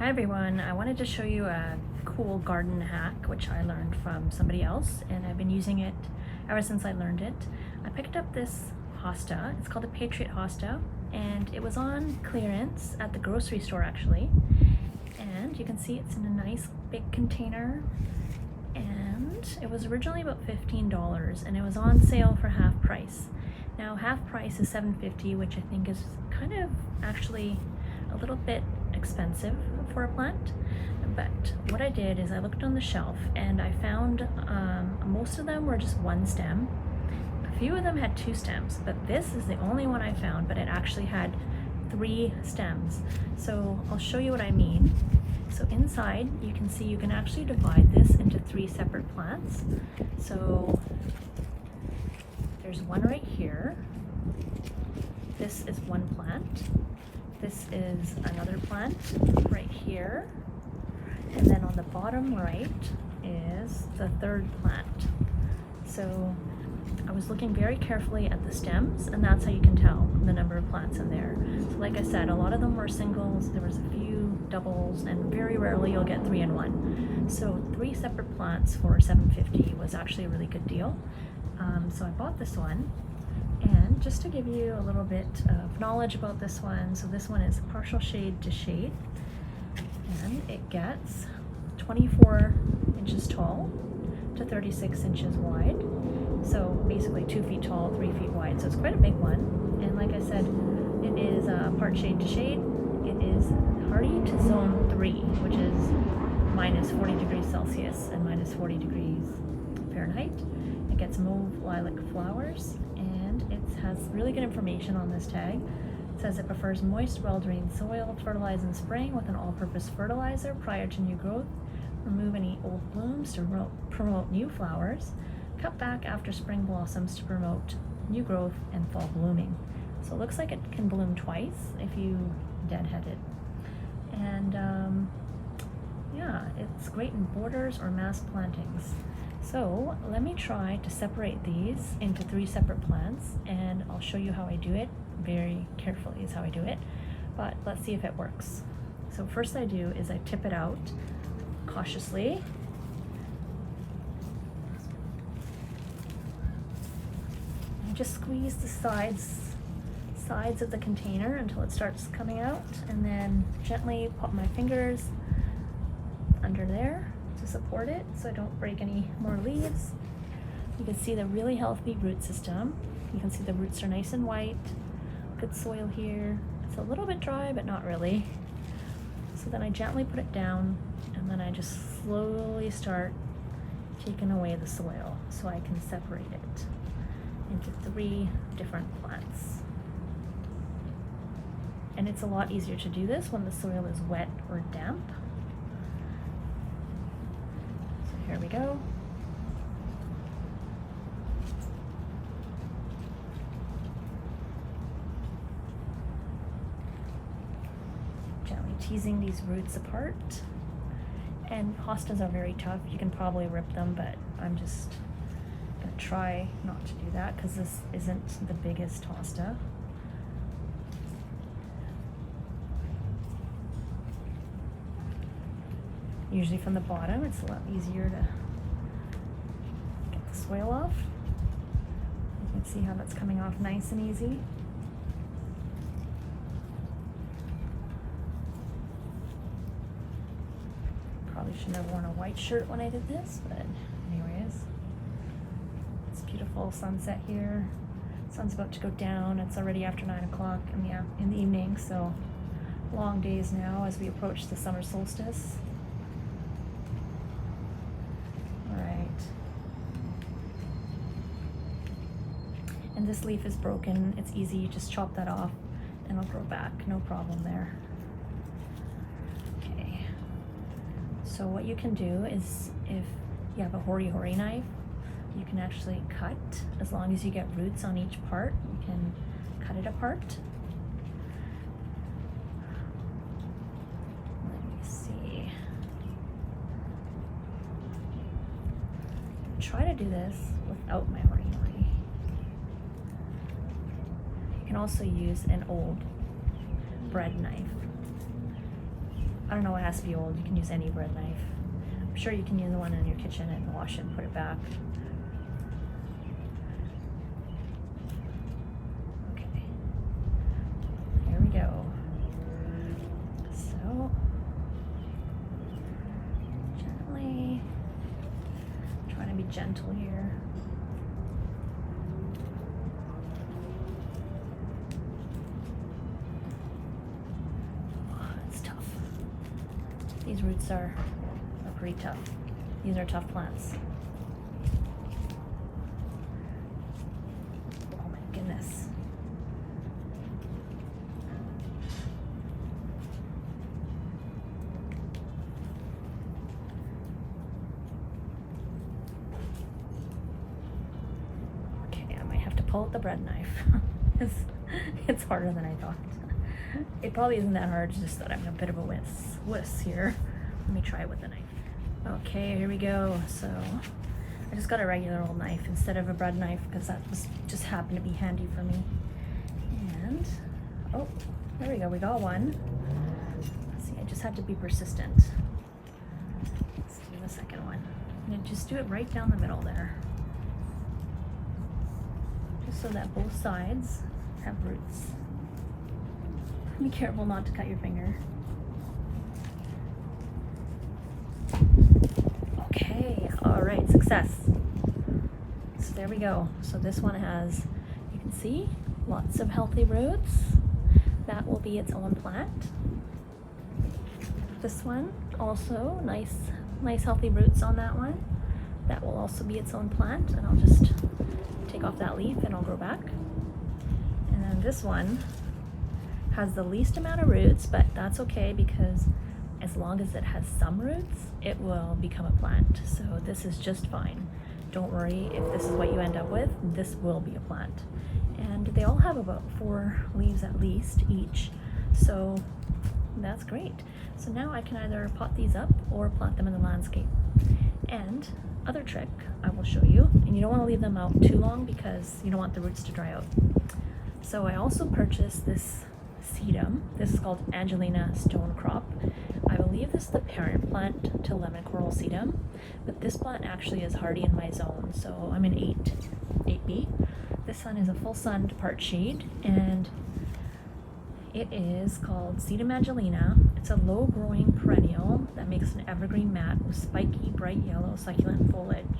Hi everyone, I wanted to show you a cool garden hack which I learned from somebody else, and I've been using it ever since I learned it. I picked up this hosta, it's called a Patriot hosta, and it was on clearance at the grocery store actually. And you can see it's in a nice big container, and it was originally about $15 and it was on sale for half price. Now half price is $7.50, which I think is kind of actually a little bit expensive for a plant. But what I did is I looked on the shelf and I found most of them were just one stem. A few of them had two stems, but this is the only one I found, but it actually had three stems. So I'll show you what I mean. So inside you can see you can actually divide this into three separate plants. So there's one right here. This is one plant. This is another plant right here. And then on the bottom right is the third plant. So I was looking very carefully at the stems, and that's how you can tell the number of plants in there. So like I said, a lot of them were singles, there was a few doubles, and very rarely you'll get 3 in 1. So 3 separate plants for $7.50 was actually a really good deal. So I bought this one. And just to give you a little bit of knowledge about this one, so this one is partial shade to shade, and it gets 24 inches tall to 36 inches wide. So basically 2 feet tall, 3 feet wide. So it's quite a big one. And like I said, it is part shade to shade. It is hardy to zone 3, which is minus 40 degrees Celsius and minus 40 degrees Fahrenheit. It gets mauve lilac flowers, and it has really good information on this tag. It says it prefers moist, well-drained soil, fertilize in spring with an all-purpose fertilizer prior to new growth, remove any old blooms to promote new flowers, cut back after spring blossoms to promote new growth and fall blooming. So it looks like it can bloom twice if you deadhead it. And yeah, it's great in borders or mass plantings. So let me try to separate these into 3 separate plants, and I'll show you how I do it. Very carefully is how I do it, but let's see if it works. So first I do is I tip it out cautiously. I just squeeze the sides of the container until it starts coming out, and then gently put my fingers under there to support it so I don't break any more leaves. You can see the really healthy root system. You can see the roots are nice and white. Good soil here. It's a little bit dry, but not really. So then I gently put it down, and then I just slowly start taking away the soil so I can separate it into 3 different plants. And it's a lot easier to do this when the soil is wet or damp. Here we go. Gently teasing these roots apart. And hostas are very tough. You can probably rip them, but I'm just gonna try not to do that because this isn't the biggest hosta. Usually from the bottom, it's a lot easier to get the soil off. You can see how that's coming off nice and easy. Probably shouldn't have worn a white shirt when I did this, but anyways. It's beautiful sunset here. Sun's about to go down. It's already after 9 o'clock in the evening, so long days now as we approach the summer solstice. And this leaf is broken. It's easy, you just chop that off and it'll grow back, no problem there. Okay, so what you can do is, if you have a hori knife, you can actually cut, as long as you get roots on each part, you can cut it apart. Let me see. Try to do this without my hori knife. You can also use an old bread knife. I don't know, it has to be old. You can use any bread knife. I'm sure you can use the one in your kitchen and wash it and put it back. Okay, here we go. So, gently, trying to be gentle here. These roots are pretty tough. These are tough plants. Oh my goodness. Okay, I might have to pull out the bread knife. It's harder than I thought. It probably isn't that hard, it's just that I'm a bit of a wuss here. Let me try it with a knife. Okay, here we go. So I just got a regular old knife instead of a bread knife because that just happened to be handy for me. And, oh, there we go, we got one. Let's see, I just have to be persistent. Let's do the second one. And just do it right down the middle there. Just so that both sides have roots. Be careful not to cut your finger. Okay, all right, success. So there we go. So this one has, you can see, lots of healthy roots. That will be its own plant. This one also, nice healthy roots on that one. That will also be its own plant, and I'll just take off that leaf and I'll grow back. And then this one has the least amount of roots, but that's okay because as long as it has some roots, it will become a plant. So this is just fine. Don't worry if this is what you end up with, this will be a plant. And they all have about 4 leaves at least each. So that's great. So now I can either pot these up or plant them in the landscape. And other trick I will show you, and you don't want to leave them out too long because you don't want the roots to dry out. So I also purchased this Sedum. This is called Angelina stone crop. I believe this is the parent plant to lemon coral sedum, but this plant actually is hardy in my zone, so I'm in 8B. This one is a full sun to part shade, and it is called Sedum Angelina. It's a low-growing perennial that makes an evergreen mat with spiky, bright yellow succulent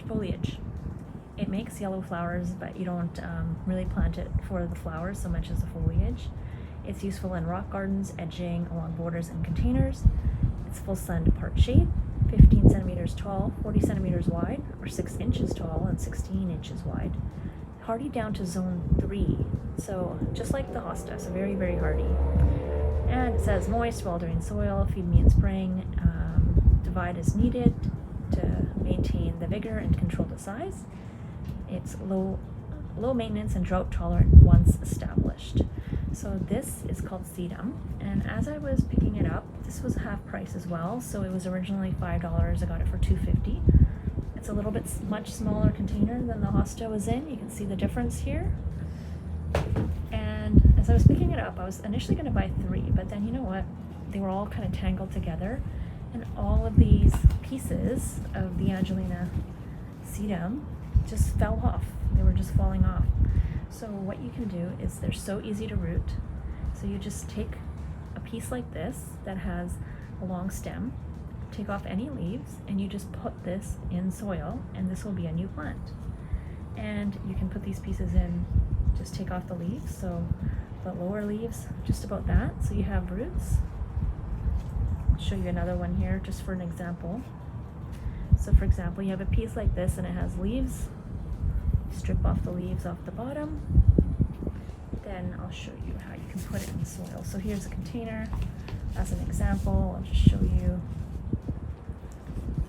foliage. It makes yellow flowers, but you don't really plant it for the flowers so much as the foliage. It's useful in rock gardens, edging, along borders and containers. It's full sun to part shade, 15 centimeters tall, 40 centimeters wide, or 6 inches tall and 16 inches wide. Hardy down to zone 3, so just like the Hosta, so very, very hardy. And it says moist, well-drained soil, feed me in spring, divide as needed to maintain the vigor and control the size. It's low maintenance and drought tolerant once established. So this is called Sedum, and as I was picking it up, this was half price as well, so it was originally $5. I got it for $2.50. It's a little bit much smaller container than the Hosta was in. You can see the difference here. And as I was picking it up, I was initially going to buy 3, but then you know what? They were all kind of tangled together, and all of these pieces of the Angelina Sedum just fell off. They were just falling off. So what you can do is they're so easy to root. So you just take a piece like this that has a long stem, take off any leaves, and you just put this in soil, and this will be a new plant. And you can put these pieces in, just take off the leaves, so the lower leaves, just about that, so you have roots. I'll show you another one here just for an example. So for example, you have a piece like this and it has leaves. Strip off the leaves off the bottom. Then I'll show you how you can put it in soil. So here's a container as an example. I'll just show you.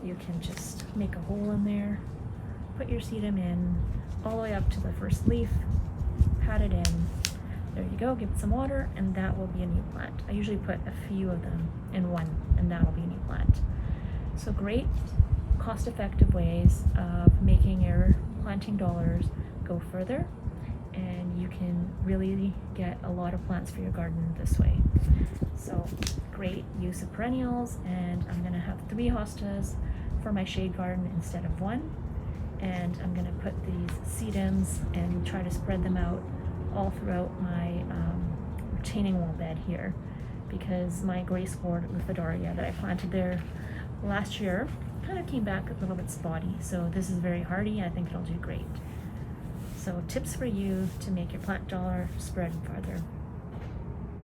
You can just make a hole in there, put your sedum in all the way up to the first leaf, pat it in. There you go, give it some water, and that will be a new plant. I usually put a few of them in one, and that will be a new plant. So great, cost-effective ways of making your planting dollars go further, and you can really get a lot of plants for your garden this way. So great use of perennials, and I'm gonna have 3 hostas for my shade garden instead of 1. And I'm gonna put these sedums and try to spread them out all throughout my retaining wall bed here, because my gray sword Lithodoria that I planted there last year kind of came back a little bit spotty. So this is very hardy. I think it'll do great. So tips for you to make your plant dollar spread farther.